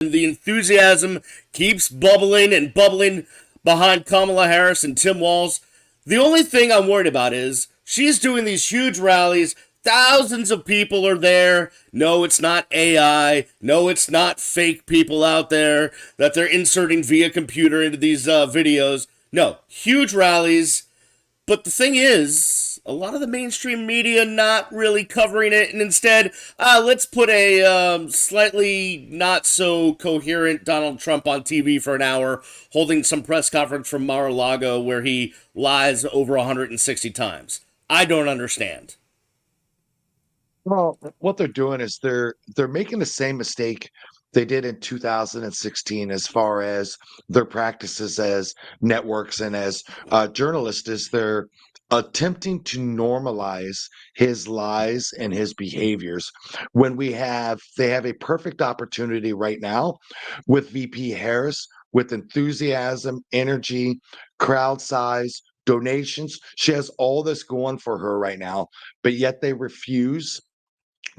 The enthusiasm keeps bubbling and bubbling behind Kamala Harris and Tim Walz. The only thing I'm worried about is she's doing these huge rallies. Thousands of people are there. No, it's not AI. No, it's not fake people out there that they're inserting via computer into these videos. No, huge rallies. But the thing is, a lot of the mainstream media not really covering it, and instead, let's put a slightly not so coherent Donald Trump on TV for an hour, holding some press conference from Mar-a-Lago where he lies over 160 times. I don't understand. Well, what they're doing is they're making the same mistake they did in 2016 as far as their practices as networks and as journalists. Is they're attempting to normalize his lies and his behaviors when they have a perfect opportunity right now with VP Harris with enthusiasm, energy, crowd size, donations. She has all this going for her right now, but yet they refuse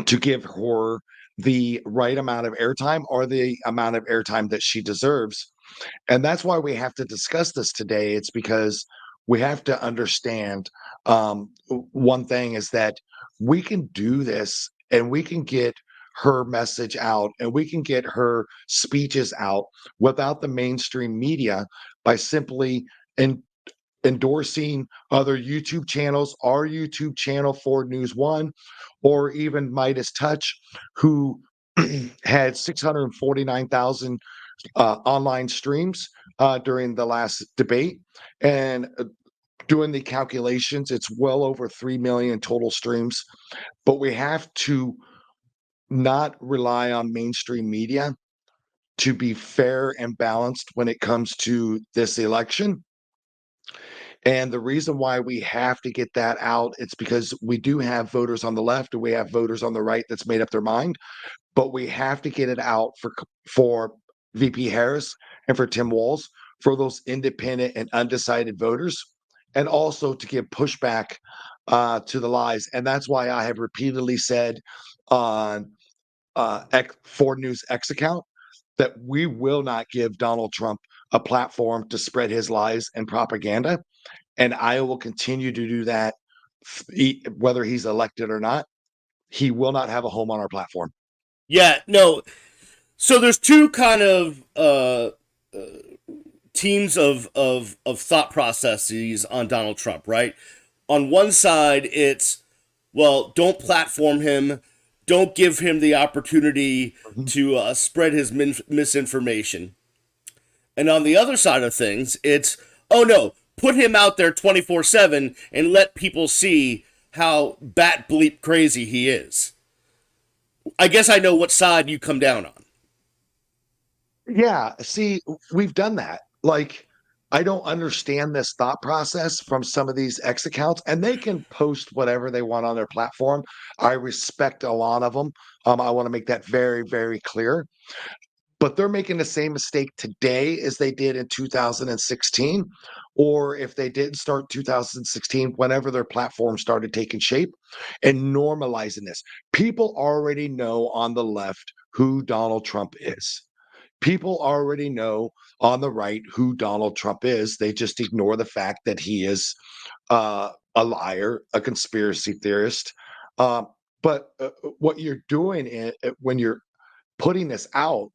to give her the right amount of airtime or the amount of airtime that she deserves. And that's why we have to discuss this today. It's because we have to understand one thing is that we can do this and we can get her message out and we can get her speeches out without the mainstream media by simply endorsing other YouTube channels, our YouTube channel, Ford News One, or even Midas Touch, who had 649,000 online streams during the last debate. And doing the calculations, it's well over 3 million total streams. But we have to not rely on mainstream media to be fair and balanced when it comes to this election. And the reason why we have to get that out, it's because we do have voters on the left and we have voters on the right that's made up their mind, but we have to get it out for VP Harris and for Tim Walz, for those independent and undecided voters, and also to give pushback to the lies. And that's why I have repeatedly said on Ford News X account that we will not give Donald Trump a platform to spread his lies and propaganda. And I will continue to do that whether he's elected or not. He will not have a home on our platform. Yeah, no. So there's two kind of teams of thought processes on Donald Trump, right? On one side, it's, well, don't platform him, don't give him the opportunity Mhm. to spread his misinformation. And on the other side of things, it's, oh no, put him out there 24/7 and let people see how bat bleep crazy he is. I guess I know what side you come down on. Yeah, see, we've done that. Like, I don't understand this thought process from some of these X accounts, and they can post whatever they want on their platform. I respect a lot of them. I want to make that very, very clear. But they're making the same mistake today as they did in 2016, or if they didn't start 2016, whenever their platform started taking shape, and normalizing this. People already know on the left who Donald Trump is. People already know on the right who Donald Trump is. They just ignore the fact that he is a liar, a conspiracy theorist. Uh, but what you're doing when you're putting this out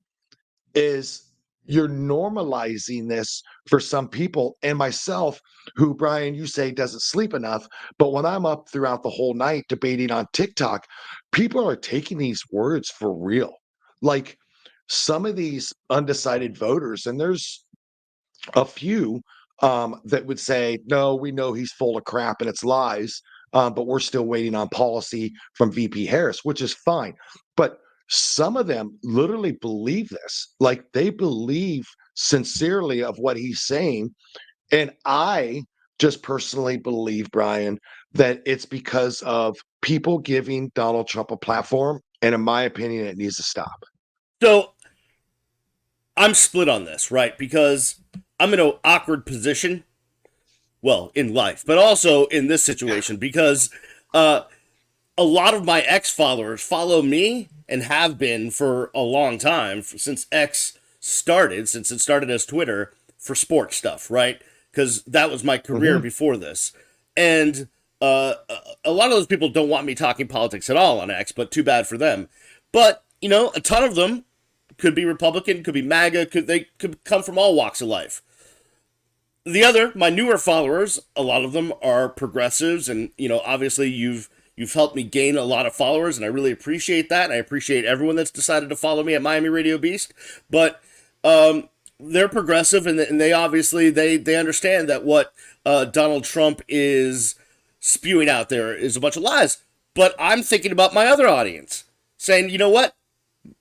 is you're normalizing this for some people and myself, who, Brian, you say doesn't sleep enough. But when I'm up throughout the whole night debating on TikTok, people are taking these words for real. Like, some of these undecided voters, and there's a few that would say, no, we know he's full of crap and it's lies, but we're still waiting on policy from VP Harris, which is fine. But some of them literally believe this. Like, they believe sincerely of what he's saying. And I just personally believe, Brian, that it's because of people giving Donald Trump a platform. And in my opinion, it needs to stop. So I'm split on this, right? Because I'm in an awkward position, well, in life, but also in this situation because uh, a lot of my ex followers follow me and have been for a long time, since X started, since it started as Twitter, for sports stuff, right? Because that was my career before this. And a lot of those people don't want me talking politics at all on X, but too bad for them. But, you know, a ton of them could be Republican, could be MAGA, they could come from all walks of life. My newer followers, a lot of them are progressives, and, you know, obviously you've helped me gain a lot of followers, and I really appreciate that. And I appreciate everyone that's decided to follow me at Miami Radio Beast. But they're progressive, and they obviously they understand that what Donald Trump is spewing out there is a bunch of lies. But I'm thinking about my other audience, saying, you know what?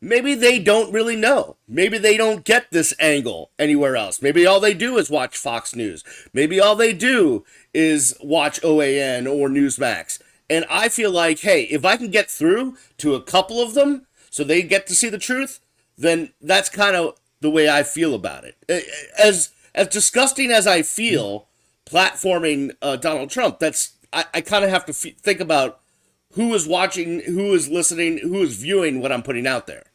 Maybe they don't really know. Maybe they don't get this angle anywhere else. Maybe all they do is watch Fox News. Maybe all they do is watch OAN or Newsmax. And I feel like, hey, if I can get through to a couple of them so they get to see the truth, then that's kind of the way I feel about it. As disgusting as I feel platforming Donald Trump, I kind of have to think about who is watching, who is listening, who is viewing what I'm putting out there.